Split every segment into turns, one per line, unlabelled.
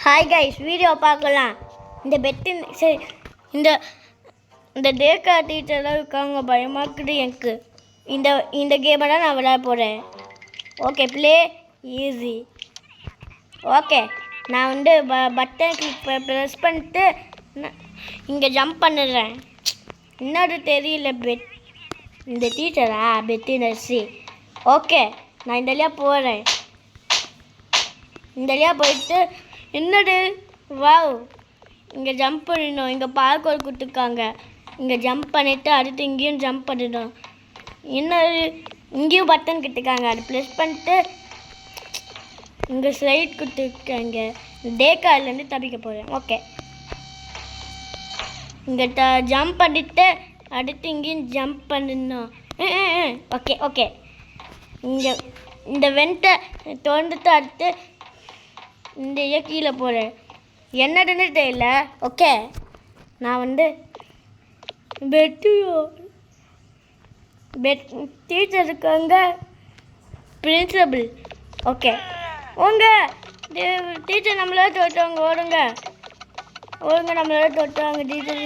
Hi guys, video பார்க்கலாம். இந்த பெட்டின் சரி இந்த இந்த டேக்கா டீச்சர்லாம் இருக்காங்க, பயமாக்குது எனக்கு. இந்த இந்த கேமை தான் நான் விளையாட போகிறேன். Okay, play easy. ஓகே, நான் வந்து பட்டன் கிளிக் ப்ரெஸ் பண்ணிட்டு இங்கே ஜம்ப் பண்ணிடுறேன். என்னது தெரியல, இந்த டீச்சரா பெட்டி நர்சி. ஓகே, நான் இந்த வழியாக போகிறேன். இந்த வழியாக போயிட்டு என்னது வாவ், இங்கே ஜம்ப் பண்ணிடணும். இங்கே பார்க்கோர் கொடுத்துருக்காங்க. இங்கே ஜம்ப் பண்ணிவிட்டு அடுத்து இங்கேயும் ஜம்ப் பண்ணிடணும். என்னது இங்கேயும் பட்டன் கொடுத்துருக்காங்க, அது ப்ரெஸ் பண்ணிட்டு இங்கே ஸ்லைட் கொடுத்துருக்காங்க. டேக்காலேருந்து தப்பிக்க போகிறேன். ஓகே, இங்கே ஜம்ப் பண்ணிவிட்டு அடுத்து இங்கேயும் ஜம்ப் பண்ணிடணும். ஓகே ஓகே, இங்கே இந்த வெண்ட்டை திறந்துட்டு அடுத்து இந்த கீழே போகிறேன். என்னதுன்னு தெரியல. ஓகே, நான் வந்து டீச்சர் இருக்காங்க, பிரின்சிபல். ஓகே, உங்கள் டீச்சர் நம்மளால தொட்டுவாங்க. ஓடுங்க நம்மளால தொட்டுவாங்க. டீச்சர்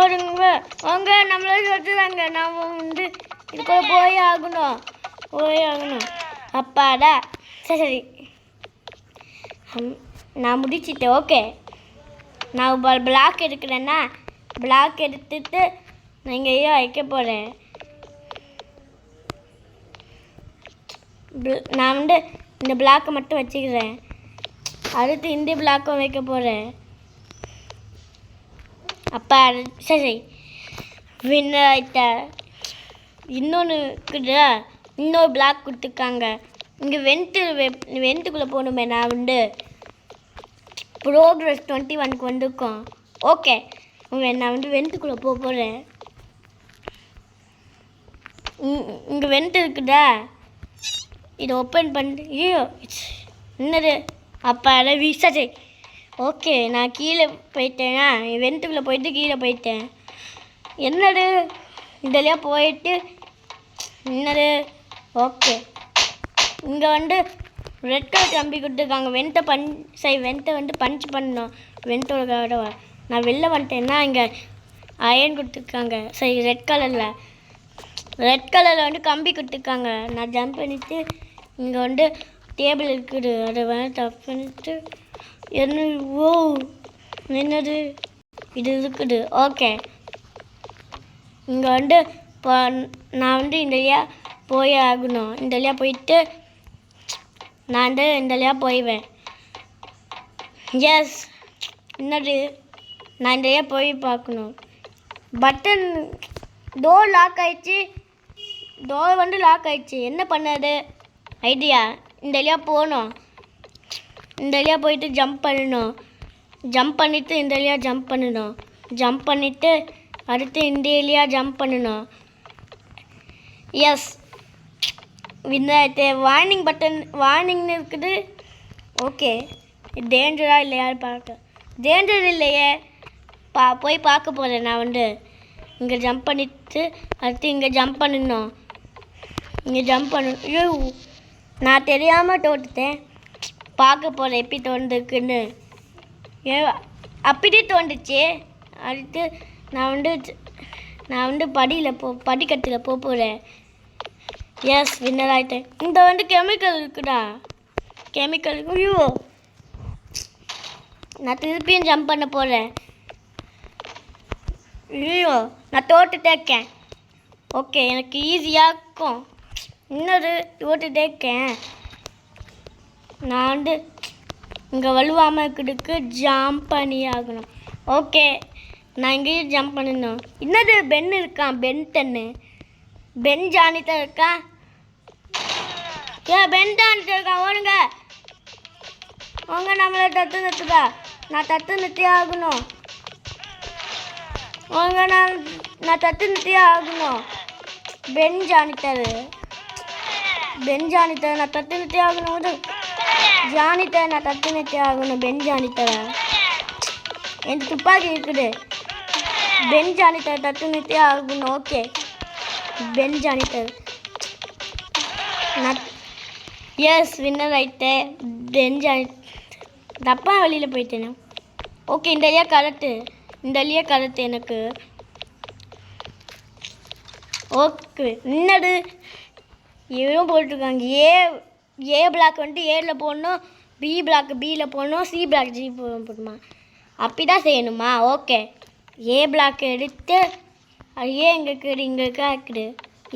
ஓடுங்க, அவங்க நம்மளால தொட்டுறாங்க. நாம் வந்து இதுக்குள்ள போய் ஆகணும். அப்பாடா, சரி நான் முடிச்சிட்டேன். ஓகே, நான் பிளாக் எடுக்கிறேன்னா பிளாக் எடுத்துட்டு நான் இங்கே வைக்க போகிறேன். நான் வந்து இந்த பிளாக்கை மட்டும் வச்சுக்கிறேன். அடுத்து இந்த பிளாக்கும் வைக்க போகிறேன். அப்பா சரி வின்னர் ஆகிட்டேன். இன்னொன்று இருக்குதா, இன்னொரு பிளாக் கொடுத்துருக்காங்க. இங்கே வெண்ட்டுக்குள்ளே போகணுமே. நான் வந்து ப்ரோக்ரஸ் 21க்கு வந்திருக்கோம். ஓகே, நான் வந்து வெண்ட்டுக்குள்ளே போகிறேன். இங்கே வெண்ட்டு இருக்குதா, இதை ஓப்பன் பண்ணிட்டு என்னது அப்பா வீசாச்சே. ஓகே, நான் கீழே போயிட்டேன்னா வெண்ட்டுக்குள்ளே போயிட்டு கீழே போயிட்டேன். என்னது இதெல்லாம் போயிட்டு என்னது. ஓகே, இங்கே வந்து ரெட் கலர் கம்பி கொடுத்துருக்காங்க. வெண்ட்டை வந்து பஞ்ச் பண்ணணும். வெண்ட்டோட கடவை நான் வெளில வந்துட்டேன்னா இங்கே அயன் கொடுத்துருக்காங்க. சரி, ரெட் கலரில் வந்து கம்பி கொடுத்துருக்காங்க. நான் ஜம்ப் பண்ணிவிட்டு இங்கே வந்து டேபிள் இருக்குது, அதை வந்து டப் பண்ணிட்டு என்னது இது இருக்குது. ஓகே, இங்கே வந்து நான் வந்து இந்த வழியாக போய் ஆகணும். இந்த வழியாக போயிட்டு நான் வந்து இந்த வழியாக போயிடுவேன். எஸ், என்னது நான் இந்த வழியாக போய் பார்க்கணும். பட்டன் டோர் வந்து லாக் ஆயிடுச்சு. என்ன பண்ணது ஐடியா, இந்த வழியாக போகணும். இந்த வழியாக போயிட்டு ஜம்ப் பண்ணணும். ஜம்ப் பண்ணிவிட்டு இந்த வழியாக ஜம்ப் பண்ணிவிட்டு அடுத்து இந்த வழியாக ஜம்ப் பண்ணணும். எஸ், வார்னிங்னு இருக்குது. ஓகே, டேஞ்சரா இல்லையான்னு பார்க்க. டேஞ்சர் இல்லையே, போய் பார்க்க போகிறேன். நான் வந்து இங்கே ஜம்ப் பண்ணிவிட்டு அடுத்து இங்கே ஜம்ப் பண்ணணும். ஐயோ, நான் தெரியாமல் தோட்டுட்டேன். பார்க்க போகிறேன் எப்படி தோணுதுக்குன்னு. அப்படியே தோண்டுச்சு. அடுத்து நான் வந்து படிக்கட்டில் போகிறேன். எஸ், வின்னர் ஆகிட்டேன். இந்த வந்து கெமிக்கல் இருக்குடா, ஐயோ, நான் திருப்பியும் ஜம்ப் பண்ண போகிறேன். ஐயோ, நான் தோட்டுட்டே இருக்கேன். ஓகே, எனக்கு ஈஸியாக இருக்கும். இன்னொரு தோட்டுட்டே இருக்கேன். நான் வந்து இங்கே வலுவாமல் இருக்கிறதுக்கு ஜம்ப் பண்ணி ஆகணும். ஓகே, நான் இங்கேயும் ஜம்ப் பண்ணணும். இன்னது பென் இருக்கான், பென் ஜானிதான் இருக்கான். பென் ஜானிதான் இருக்கான். ஓடுங்க, நம்மளை தத்து நிறுத்துதா. நான் தத்து நிறுத்தி ஆகணும். நான் தத்து நிறுத்தி ஆகணும். பென் ஜானித்தர் நான் தத்து நிறுத்தி ஆகணும். நான் தத்து நிறுத்தி ஆகணும். பென் ஜானித்தர் என் துப்பாக்கி இருக்குது. பென் ஜானித்தர் தத்து நிறுத்தி ஆகணும். ஓகே, பென் ஜானித்தர் நான் எஸ், வின்னர் ஆகிட்டேன். பென் ஜானித்தர் தப்பாக வெளியில் போயிட்டேனே. ஓகே, இந்த வழியாக கரெக்டு எனக்கு. ஓகே, என்னது இவரும் போட்டிருக்காங்க. ஏ பிளாக் வந்துட்டு ஏரில் போடணும், பி பிளாக் பியில் போடணும், சி பிளாக் ஜி போடணுமா? அப்படி தான் செய்யணுமா? ஓகே, ஏ பிளாக் எடுத்து அது ஏன் இங்கே இருக்குது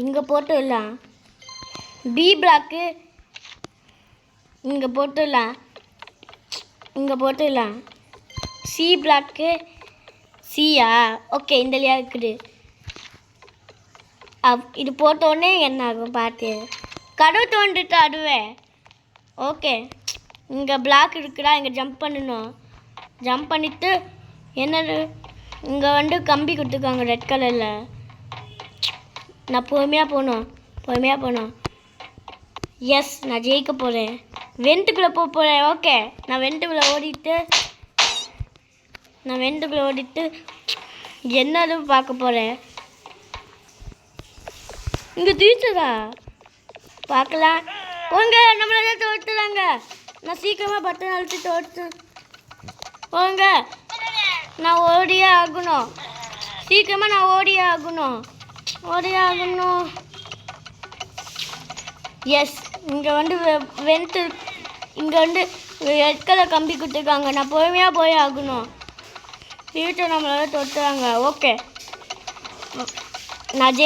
இங்கே போட்டுடலாம். பி பிளாக்கு இங்கே போட்டுடலாம். சி பிளாக்கு சியா? ஓகே, இந்த வழியாக இருக்குது. இது போட்டோடனே என்ன ஆகும் பார்த்து. கடவுள் தோண்டிட்டு அடுவே. ஓகே, இங்கே பிளாக் இருக்குடா, இங்கே ஜம்ப் பண்ணணும். ஜம்ப் பண்ணிவிட்டு என்னது இங்கே வந்து கம்பி கொடுத்துருக்காங்க ரெட் கலரில். நான் பொறுமையாக போகணும். எஸ், நான் ஜெயிக்க போகிறேன். வெண்ட்டுக்குள்ளே போகிறேன். ஓகே, நான் வெண்ட்டுக்குள்ளே ஓடிட்டு என்னது பார்க்க போகிறேன். இங்கே தீர்த்துதா பார்க்கலாம். போங்க, நம்மளால தோற்றுறாங்க. நான் சீக்கிரமாக பட்டன் அழுத்தி தோற்று. போங்க, நான் ஓடியே ஆகணும். சீக்கிரமாக நான் ஓடியே ஆகணும். எஸ், இங்கே வந்து இங்கே வந்து ரெட் கலர் கம்பி கொடுத்துருக்காங்க. நான் பொறுமையாக போய் ஆகணும். தீர்த்து நம்மளால தோற்றுறாங்க. ஓகே, நான்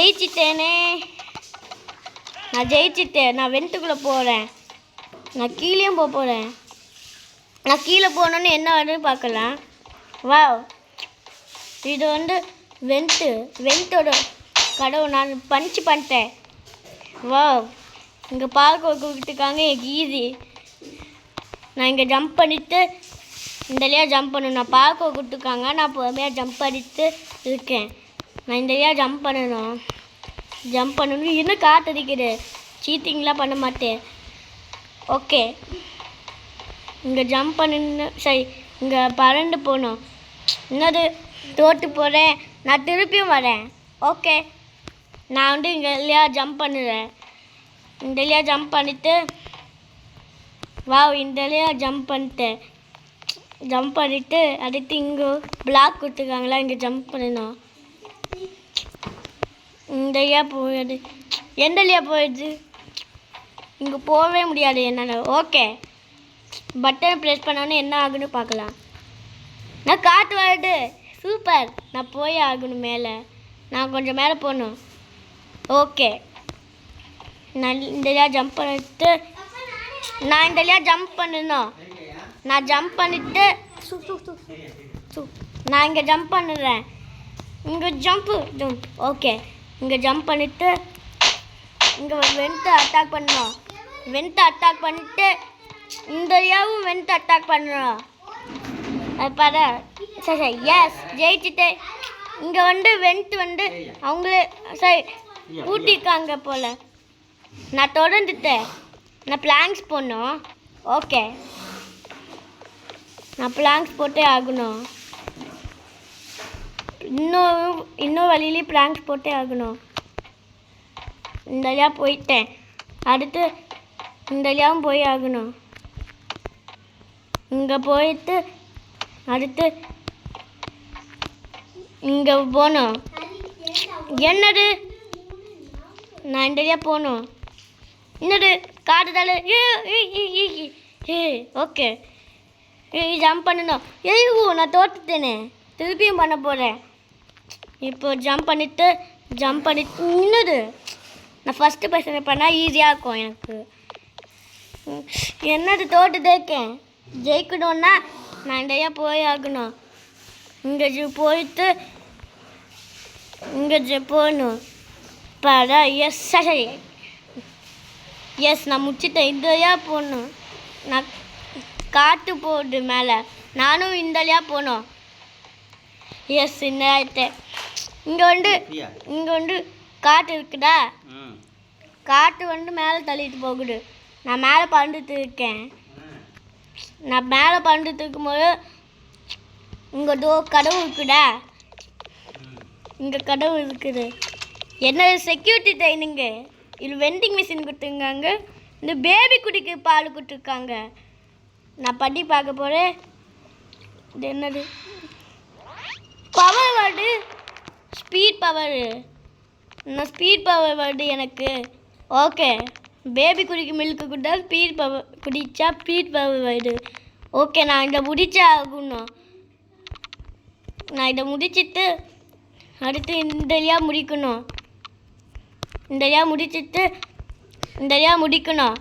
ஜெயிச்சிட்டேன். நான் வெண்ட்டுக்குள்ளே போகிறேன். நான் கீழேயும் போகிறேன். நான் கீழே போனோன்னு என்ன வருதுன்னு பார்க்கலாம். வா, இது வந்து வெண்ட்டோட கடவுள். நான் பஞ்ச் பண்ணிட்டேன். வா, இங்கே பார்க்க கொடுத்துருக்காங்க. எனக்கு ஈஸி. நான் இங்கே ஜம்ப் பண்ணிவிட்டு இந்த வழியாக ஜம்ப் பண்ணணும். நான் பார்க்க கொடுத்துருக்காங்க. நான் பொறுமையாக ஜம்ப் பண்ணிட்டு இருக்கேன். நான் இந்த வழியாக ஜம்ப் பண்ணணும். இன்னும் காத்தடிக்குது. சீட்டிங்லாம் பண்ண மாட்டேன். ஓகே, இங்கே ஜம்ப் பண்ணணும். சரி, இங்கே பறந்து போகணும். என்னது தோற்று போகிறேன். நான் திருப்பியும் வரேன். ஓகே, நான் வந்து இங்கே இல்லையா ஜம்ப் பண்ணுறேன். இந்த இல்லையா ஜம்ப் பண்ணிவிட்டு இந்த இல்லையா ஜம்ப் பண்ணிவிட்டு அடுத்து இங்கே பிளாக் கொடுத்துருக்காங்களா, இங்கே ஜம்ப் பண்ணணும். இந்த வழியா போயிடுது. எந்த வழியா போயிடுது? இங்கே போகவே முடியாது என்னால். ஓகே, பட்டன் ப்ரெஸ் பண்ணோன்னே என்ன ஆகுன்னு பார்க்கலாம். நான் காற்று வருது. சூப்பர், நான் போய் ஆகணும் மேலே. நான் கொஞ்சம் மேலே போகணும். ஓகே, நான் இந்த வழியாக ஜம்ப் பண்ணிட்டு நான் ஜம்ப் பண்ணிவிட்டு நான் இங்கே ஜம்ப் பண்ணுறேன். இங்கே ஜம்ப். ஓகே, இங்கே ஜம்ப் பண்ணிவிட்டு இங்கே வெண்ட்டு அட்டாக் பண்ணணும். அட்டாக் பண்ணிட்டு இந்த ஏவும் வெண்ட்டு அட்டாக் பண்ணணும். அது பாரு. சரி, எஸ், ஜெயிச்சுட்டேன். இங்கே வந்து வெண்ட்டு வந்து அவங்களே சரி ஊட்டிருக்காங்க போல். நான் தொடர்ந்துட்டேன். நான் பிளாங்க்ஸ் போடணும். ஓகே, நான் பிளாங்க்ஸ் போட்டே ஆகணும். இன்னும் வழியிலே பிளாங்க்ஸ் போட்டே ஆகணும். இந்த வழியாக போயிட்டேன். அடுத்து இந்த வழியாகவும் போய் ஆகணும். இங்கே போயிட்டு அடுத்து இங்கே போகணும். என்னது நான் இந்த வழியாக போகணும். என்னது காட்டுதால. ஓகே, ஜம்ப் பண்ணணும். நான் தோற்றுட்டேனே. திருப்பியும் பண்ண போகிறேன். இப்போ ஜம்ப் பண்ணிவிட்டு இன்னது நான் ஃபஸ்ட்டு பர்சன் பண்ணால் ஈஸியாக இருக்கும் எனக்கு. என்னது தோட்டுட்டே இருக்கேன். ஜெயிக்கணுன்னா நான் இடையா போய் ஆகணும். இங்கே போயிட்டு இங்கே போகணும். பாடா. எஸ், சரி, எஸ், நான் முடிச்சிட்டேன். இதையா போகணும். நான் காட்டு போகுது மேலே. நானும் இந்த வழியாக போகணும். எஸ், இந்த ஆகிட்டேன். இங்கே வந்து காட்டு இருக்குதா. காட்டு வந்து மேலே தள்ளிட்டு போகுது. நான் மேலே பறந்துட்டு இருக்கேன். நான் மேலே பறந்துட்டு இருக்கும்போது இங்கே கடவுள் இருக்குதா. இங்கே கடவுள் இருக்குது. என்ன செக்யூரிட்டி ட்ரைனிங்கு. இது வெண்டிங் மிஷின் கொடுத்துருக்காங்க. இந்த பேபி குடிக்கு பால் கொடுத்துருக்காங்க. நான் பண்ணி பார்க்க போகிறேன். இது என்னது? Power word, speed power. நான் ஸ்பீட் பவர் வேர்டு எனக்கு. ஓகே, பேபி குடிக்கு மில்க்கு குடித்தா ஸ்பீட் பவர், குடித்தா ஸ்பீட் பவர் வேர்டு. ஓகே, நான் இதை முடிச்சே ஆகணும். நான் இதை முடிச்சுட்டு அடுத்து இந்த ஏரியா முடிக்கணும். இந்த ஏரியா முடிச்சுட்டு இந்த ஏரியா முடிக்கணும்.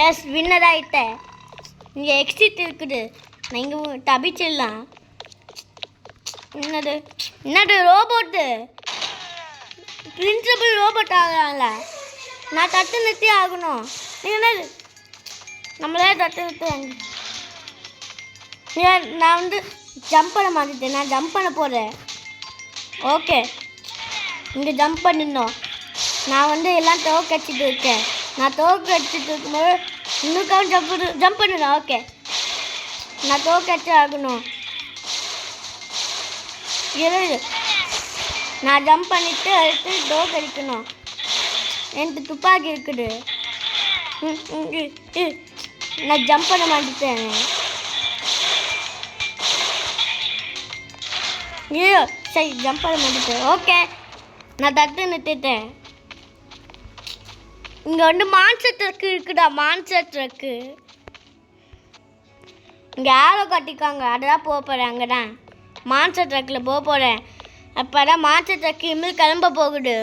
எஸ், வின்னர் ஆகிட்டேன். இங்கே எக்ஸிட் இருக்குது. நான் இங்கே தப்பிச்சிடலாம். என்னது ரோபோட்டு? Principal robot ஆகலாம்ல. நான் தட்டு நிறுத்தி ஆகணும். நீங்கள் என்னது நம்மளே தட்டு நிறுத்துவாங்க. நான் வந்து ஜம்ப் பண்ண மாட்டேன். நான் ஜம்ப் பண்ண போகிறேன். ஓகே, இங்கே ஜம்ப் பண்ணிடணும். நான் வந்து எல்லாம் துவக்கடிச்சிட்டு இருக்கேன். நான் துவக்கடிச்சிட்டு இருக்கும்போது இன்னும் ஜம்ப் பண்ணணும். ஓகே, நான் துவக்கடிச்சு ஆகணும். இரு, நான் ஜம்ப் பண்ணிவிட்டு அடுத்து துவக்கடிக்கணும். எனக்கு துப்பாக்கி இருக்குது. நான் ஜம்ப் பண்ண மாட்டேன். ஐயோ, சரி, ஜம்ப் பண்ண மாட்டேன். ஓகே, நான் தட்டு நிறுத்திட்டேன். இங்கே வந்து மான்ஸ்டர் ட்ரக்கு இருக்குடா. மான்ஸ்டர் ட்ரக்கு இங்கே ஆரோ கட்டிக்காங்க. அதான் போக போகிறேன். அங்கே தான் மான்ஸ்டர் ட்ரக்கில் போக போகிறேன். அப்போ தான் மான்ஸ்டர் ட்ரக்கு இனிமேல் கிளம்ப போகுது.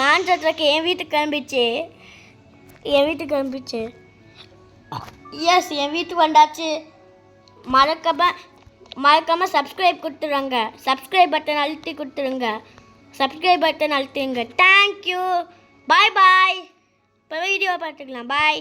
மான்ஸ்டர் ட்ரக்கு என் வீட்டுக்கு கிளம்பிச்சு. எஸ், என் வீட்டுக்கு வந்தாச்சு. மறக்காமல் சப்ஸ்கிரைப் கொடுத்துருங்க. சப்ஸ்கிரைப் பட்டன் அழுத்தி கொடுத்துருங்க. சப்ஸ்கிரைப் பட்டன் அழுத்திங்க. தேங்க்யூ. Bye bye. இப்போ வீடியோ பார்த்துக்கலாம். பாய்.